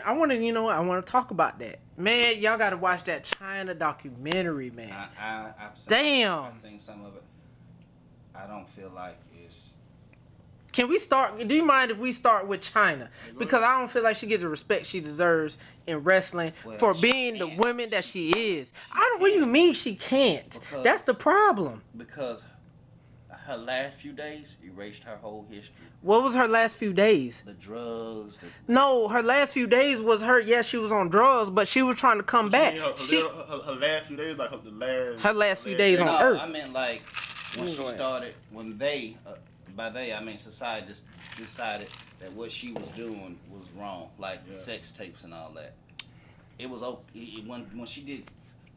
And I want to, I want to talk about that. Man, y'all got to watch that Chyna documentary, man. I've seen some of it. I don't feel like it's... Can we start? Do you mind if we start with Chyna? Because I don't feel like she gets the respect she deserves in wrestling for being the woman that she is. What do you mean she can't? That's the problem. Because her last few days erased her whole history. What was her last few days? The drugs. No, her last few days was her. Yes, she was on drugs, but she was trying to come back. Her last few days, like her last few days on Earth. I meant like when she started. When they, by they I mean society, decided that what she was doing was wrong, like the sex tapes and all that. It was when she did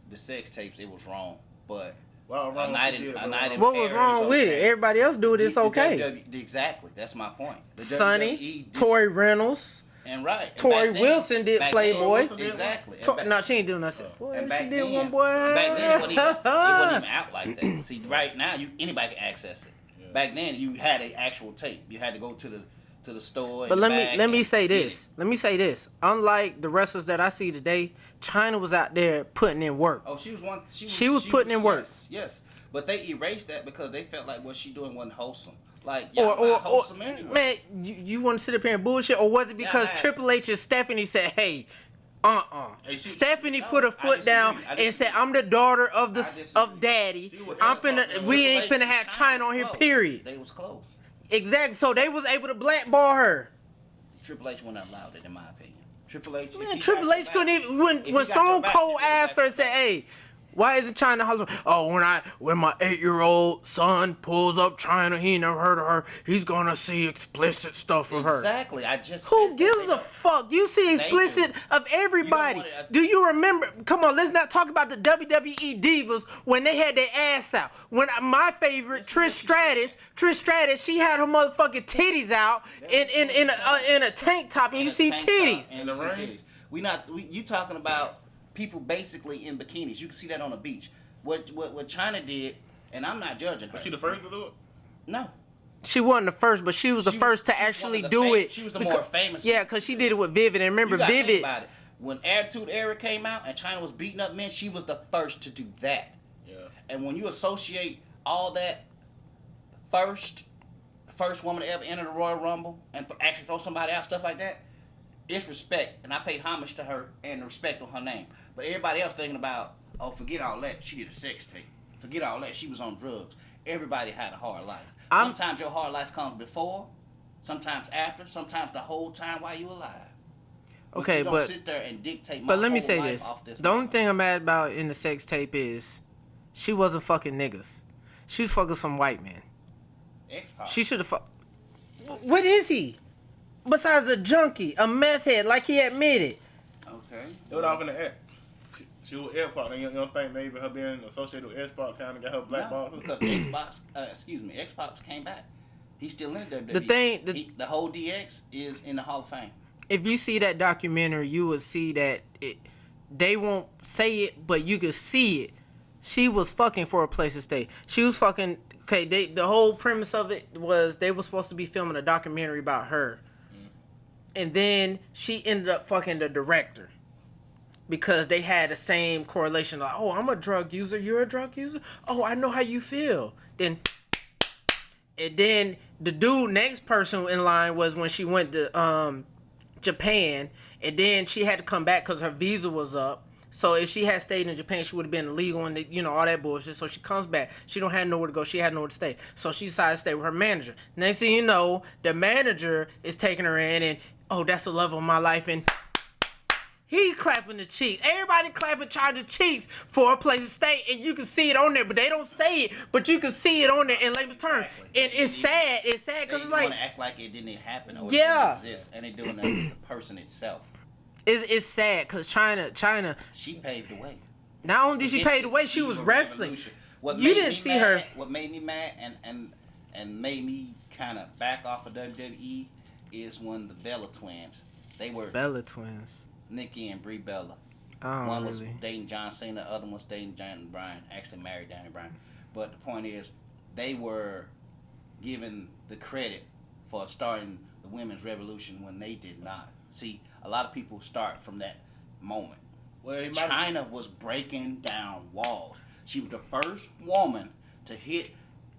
the sex tapes, it was wrong, but. What was wrong with it? Everybody else do it. It's okay. Exactly. That's my point. Sonny, Tori Reynolds, and Tori Wilson did Playboy. Exactly. No, she ain't doing nothing. Boy, she did one boy. Back then, it wasn't even out like that. See, right now, anybody can access it. Yeah. Back then, you had an actual tape. You had to go to the store. But let me say this. Let me say this. Unlike the wrestlers that I see today, Chyna was out there putting in work. Oh, she was putting in work. Yes. But they erased that because they felt like what she doing wasn't wholesome. Like, wholesome anyway. Man, you want to sit up here and bullshit, or was it because Triple H and Stephanie said, "Hey, Stephanie put her foot down and said, "I'm the daughter of Daddy. We ain't finna have Chyna on here. Period." They was close. Exactly. So they was able to blackball her. Triple H wouldn't have allowed it, in my opinion. Triple H couldn't even when Stone Cold asked her and said, "Hey, why isn't Chyna husband?" "Oh, when my 8-year-old son pulls up Chyna, he never heard of her. He's gonna see explicit stuff of her." Exactly. I just. Who gives a fuck? You see explicit of everybody. Do you remember? Come on, let's not talk about the WWE divas when they had their ass out. When my favorite Trish Stratus, she had her motherfucking titties out in a tank top, and you see titties. You talking about people basically in bikinis. You can see that on the beach. What Chyna did, and I'm not judging her. Was she the first to do it? No. She wasn't the first, but she was the first to actually do it. She was the more famous. Yeah, because she did it with Vivid. And remember, Vivid. Think about it. When Attitude Era came out and Chyna was beating up men, she was the first to do that. Yeah. And when you associate all that, the first woman to ever enter the Royal Rumble and actually throw somebody out, stuff like that, it's respect. And I paid homage to her and the respect on her name. But everybody else thinking about, oh, forget all that. She did a sex tape. Forget all that. She was on drugs. Everybody had a hard life. Sometimes your hard life comes before, sometimes after, sometimes the whole time while you alive. Okay, you don't sit there and dictate. But let me say this: the only thing I'm mad about in the sex tape is she wasn't fucking niggas. She was fucking some white man. She should have fucked. What is he? Besides a junkie, a meth head, like he admitted. Okay. They were all in the act. She was Xbox. You don't think maybe her being associated with Xbox kind of got her blackballed? No, because Xbox came back. He's still in WWE. The whole DX is in the Hall of Fame. If you see that documentary, you will see that they won't say it, but you can see it. She was fucking for a place to stay. She was fucking. Okay, the whole premise of it was they were supposed to be filming a documentary about her. And then she ended up fucking the director because they had the same correlation. Like, oh, I'm a drug user. You're a drug user? Oh, I know how you feel. And then the next person in line was when she went to Japan. And then she had to come back because her visa was up. So if she had stayed in Japan, she would have been illegal and all that bullshit. So she comes back. She don't have nowhere to go. She had nowhere to stay. So she decided to stay with her manager. Next thing you know, the manager is taking her in and, oh, that's the love of my life. And he clapping the cheeks. Everybody clapping Chyna cheeks for a place to stay. And you can see it on there, but they don't say it. But you can see it on there in layman's terms. And it's sad. It's sad because it's like. They want to act like it didn't happen or it didn't exist. And they're doing that with the person itself. It's sad because Chyna. She paved the way. Not only did she pave the way, she was wrestling. You didn't see her. What made me mad and made me kind of back off of WWE is when the Bella twins. They were Bella twins. Nikki and Brie Bella. Oh, one really? was dating John Cena, the other one was dating Daniel Bryan. Actually married Daniel Bryan. But the point is, they were given the credit for starting the women's revolution when they did not. See, a lot of people start from that moment. Well, he might. China was breaking down walls. She was the first woman to hit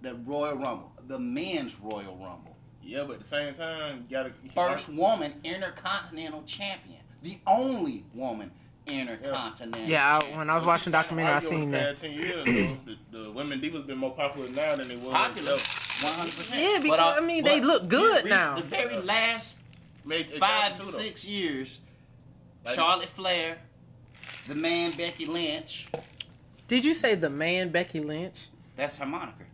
the Royal Rumble, the men's Royal Rumble. Yeah, but at the same time, you gotta. First woman intercontinental champion. The only woman intercontinental. Yeah, champion. when I was watching the documentary, I seen that. 10 years ago, the women divas been more popular now than they were. Popular, 100%. Yeah, because they look good now. The very last Made it 5 too, to though. 6 years, Like- Charlotte Flair, the man Becky Lynch. Did you say the man Becky Lynch? That's her moniker.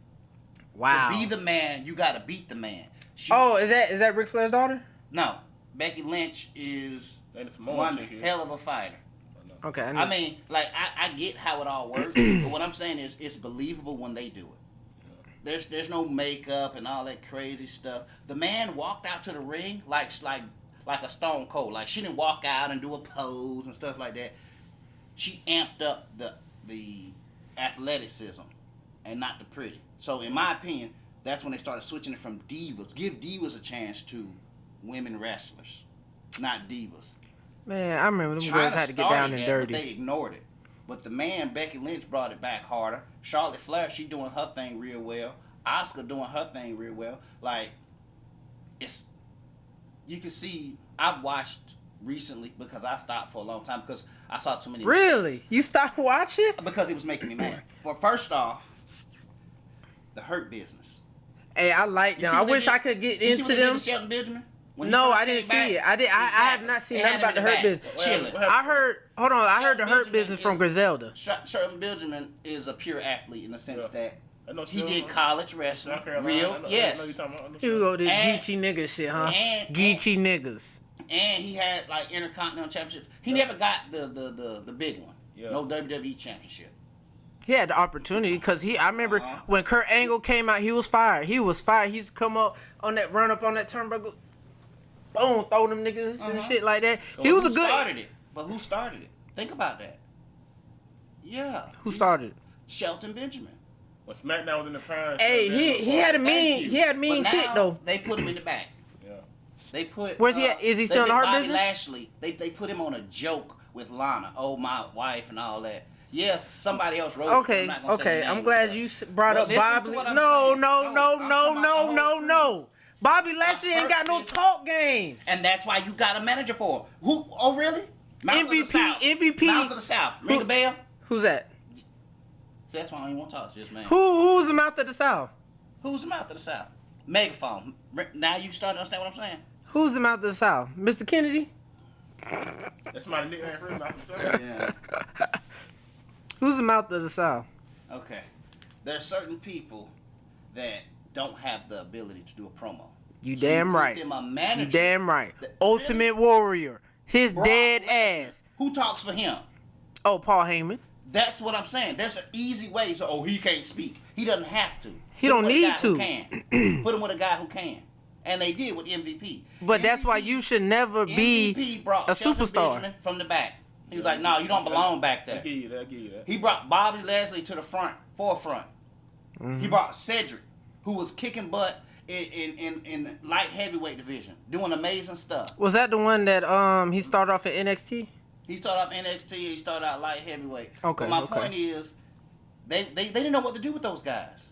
Wow. To be the man, you got to beat the man. She, Is that Ric Flair's daughter? No, Becky Lynch is And it's more one chick here. hell of a fighter. Okay. I mean, like, I get how it all works, but what I'm saying is it's believable when they do it. There's no makeup and all that crazy stuff. The man walked out to the ring like a Stone Cold. Like, she didn't walk out and do a pose and stuff like that. She amped up the athleticism and not the pretty. So in my opinion, that's when they started switching it from divas. Give divas a chance to women wrestlers, not divas. Man, I remember them Chyna girls had to get down started and that, dirty. But they ignored it. But the man, Becky Lynch, brought it back harder. Charlotte Flair, she doing her thing real well. Asuka doing her thing real well. Like, you can see, I've watched recently because I stopped for a long time because I saw too many. Really? You stopped watching? Because it was making me mad. Well, first off, the Hurt Business. Hey, I like You them. see I what they wish did- I could get you see into what they did them. to Shelton Benjamin? When he No, first I didn't came see back? it. I have not seen nothing about the Hurt Business. Chilling. I heard. Hold on. I heard the Hurt Benjamin Business from is- Griselda. Shelton Benjamin is a pure athlete in the sense Yeah. that I know he still- did college wrestling. South Carolina, Real, I know yes. you're talking about. Here we go, this And- geeky nigga shit, huh? and- Geeky niggas. And he had like intercontinental championships. He never got the big one. Yeah. No WWE championship. He had the opportunity because I remember Uh-huh. when Kurt Angle came out, he was fired. He was fired. He used to come up on that run up on that turnbuckle, boom, throw them niggas and shit like that. He was a Who good. started it? But who started it? Think about that. Yeah. Who started? Shelton Benjamin. When SmackDown was in the prime. Hey, he had a Thank mean you. he had a mean But kick now, though. They put him in the back. Yeah. They put. Where's he at? Is he still in the Hurt Bobby Business? Lashley. They put him on a joke with Lana. Oh, my wife and all that. Yes, somebody else wrote it. Okay, I'm not gonna say the okay. name I'm and glad stuff. you brought But up listen to Bobby. what I'm No, saying. no, No, no, I'm no, talking no, about no, the no. Bobby Lashley ain't got no Hurt talk game. And that's why you got a manager for him. Who? Oh, really? Mouth of the MVP, South. MVP. Mouth of the South. Ring a bell? Who's that? See, that's why I don't even want to talk to this man. Who's the mouth of the South? Who's the mouth of the South? Megaphone. Now you starting to understand what I'm saying? Who's the mouth of the South? Mr. Kennedy? That's my nickname for him. Yeah. Who's the mouth of the South? Okay. There's certain people that don't have the ability to do a promo. You So damn you put right. them a You manager. damn right. The- Ultimate Warrior. His Brock dead Lesnar. ass. Who talks for him? Oh, Paul Heyman. That's what I'm saying. There's an easy way. So, he can't speak. He doesn't have to. He Put him don't with a need guy who to. Can. Put him with a guy who can. And they did with MVP. But that's why MVP you should never MVP be brought a Shelton superstar. Benjamin from the back. He was like, no, you don't belong back I there. give you that. I give you that. He brought Bobby Lashley to the forefront. He brought Cedric, who was kicking butt in light heavyweight division, doing amazing stuff. Was that the one that he started off at NXT? He started off NXT, he started out light heavyweight. Okay, But my okay. point is, they didn't know what to do with those guys.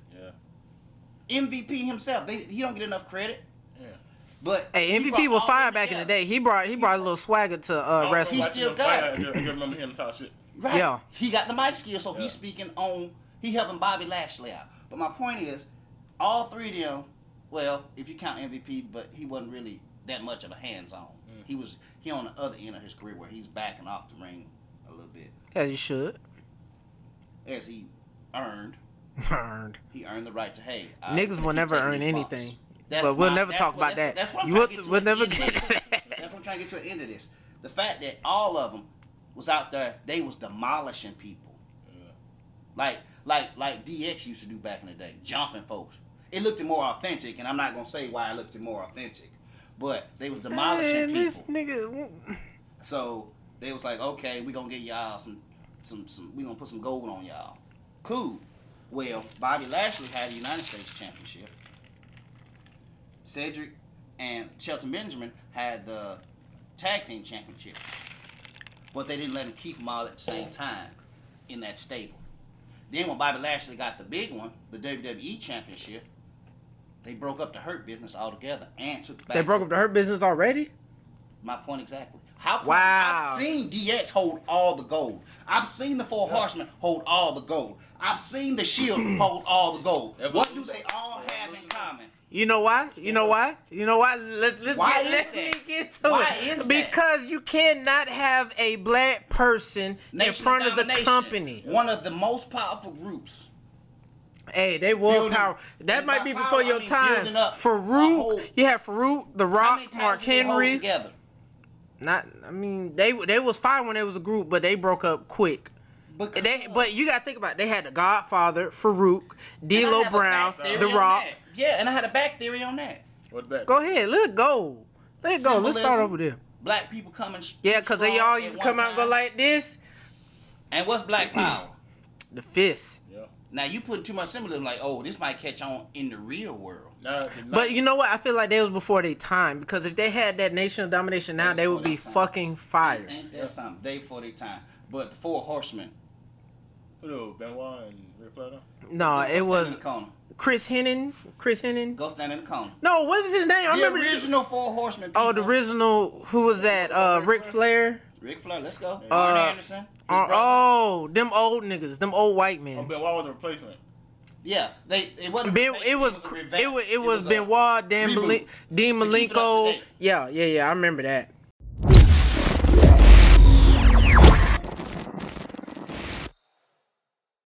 Yeah. MVP himself, he don't get enough credit. Yeah. But Hey, he MVP brought was all fired them back in the together. day. He brought a little swagger to wrestling. He still got it. I just remember him talk shit. Right. Yeah. He got the mic skill, so Yeah. he's speaking on. He helping Bobby Lashley out. But my point is, all three of them. Well, if you count MVP, but he wasn't really that much of a hands-on. He on the other end of his career where he's backing off the ring a little bit, As you should. as he earned. Earned. He earned the right to Niggas will never earn taking these anything. bumps. But we'll never that's talk what- about that's- that. That's what I'm You trying will- to get to we'll at the never end of get this. to that. That's what I'm trying to get to the end of this. The fact that all of them was out there, they was demolishing people. Like DX used to do back in the day, jumping folks. It looked more authentic, and I'm not gonna say why it looked more authentic, but they was demolishing Man, people. this nigga. So they was like, okay, we gonna get y'all some we gonna put some gold on y'all. Cool. Well, Bobby Lashley had the United States Championship. Cedric and Shelton Benjamin had the tag team championships, but they didn't let him keep them all at the same time in that stable. Then when Bobby Lashley got the big one, the WWE championship, they broke up the Hurt Business altogether and took back. They broke up the Hurt Business already? My point exactly. How come Wow. I've seen DX hold all the gold. I've seen the Four Horsemen hold all the gold. I've seen the Shield hold all the gold. What do they all have in common? You know why? You know why? You know why? Let me get to Why it. is that? Because you cannot have a black person in front of the company. One of the most powerful groups. Hey, they were Building- power. That and might by be power, before your I mean time. building up a whole- Farouk, you had Farouk, The How many Rock, times Mark did they hold Henry. together? They was fine when they was a group, but they broke up quick. Because But you gotta think about it. They had the Godfather, Farouk, And I D'Lo have a Brown, back theory The on Rock. that. Yeah, and I had a back theory on that. What that? Go ahead, let it go. Let it go. Let's start Symbolism. over there. Black people coming. Yeah, because they strong all at used to one come out and go time. like this. And what's Black Power? The fist. Yeah. Now you putting too much symbolism, like, oh, this might catch on in the real world. But you know what? I feel like they was before their time, because if they had that Nation of Domination now, they would be fucking fire. Ain't that something? Day before their time. But the Four Horsemen. Who know, Benoit and Ric Flair? No, Go it stand was in the corner. Chris Hennon. Go stand in the corner. No, what was his name? I The remember original Four Horsemen. Oh, the people. original. Who was that? Ric Flair. Ric Flair, let's go. Arn Anderson. his brother. Oh, them old niggas, them old white Oh, men. Benoit was a replacement. Yeah, it wasn't. Ben, a it was a revamp. it was a Benoit, reboot Dean to keep it up Malenko. to date. Yeah, I remember that.